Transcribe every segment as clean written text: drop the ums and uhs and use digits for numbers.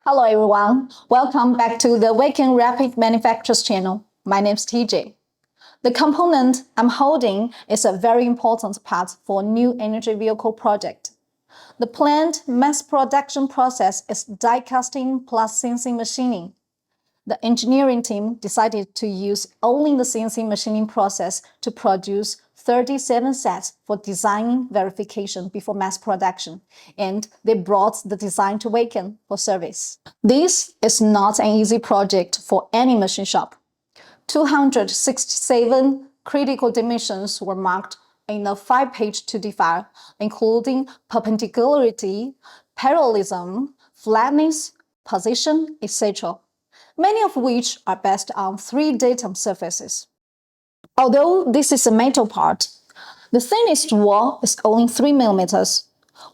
Hello everyone, welcome back to the WayKen Rapid Manufacturers channel. My name is TJ. The component I'm holding is a very important part for a new energy vehicle project. The planned mass production process is die casting plus CNC machining. The engineering team decided to use only the CNC machining process to produce 37 sets for design verification before mass production, and they brought the design to WayKen for service. This is not an easy project for any machine shop. 267 critical dimensions were marked in a 5-page 2D file, including perpendicularity, parallelism, flatness, position, etc., many of which are based on 3 datum surfaces. Although this is a metal part, the thinnest wall is only 3 mm.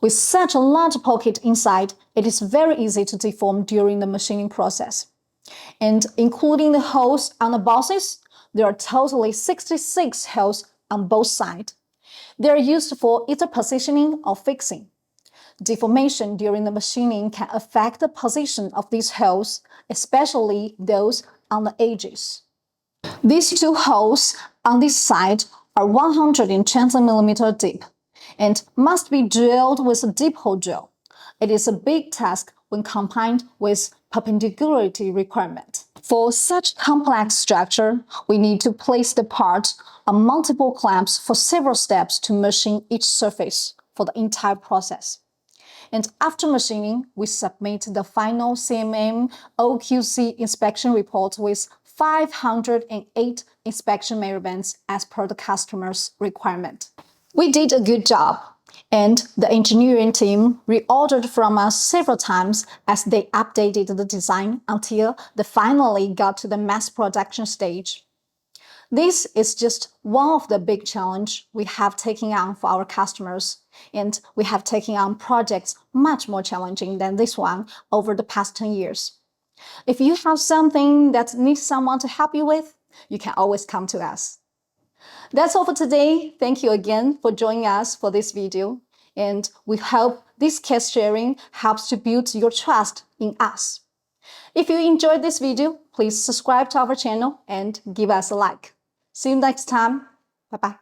With such a large pocket inside, it is very easy to deform during the machining process. And including the holes on the bosses, there are totally 66 holes on both sides. They are used for either positioning or fixing. Deformation during the machining can affect the position of these holes, especially those on the edges. These 2 holes on this side are 120 mm deep and must be drilled with a deep hole drill. It is a big task when combined with perpendicularity requirement. For such complex structure, we need to place the part on multiple clamps for several steps to machine each surface for the entire process. And after machining, we submit the final CMM OQC inspection report with 508 inspection measurements as per the customer's requirement. We did a good job, and the engineering team reordered from us several times as they updated the design until they finally got to the mass production stage. This is just one of the big challenges we have taken on for our customers, and we have taken on projects much more challenging than this one over the past 10 years. If you have something that needs someone to help you with, you can always come to us. That's all for today. Thank you again for joining us for this video, and we hope this case sharing helps to build your trust in us. If you enjoyed this video, please subscribe to our channel and give us a like. See you next time. Bye-bye.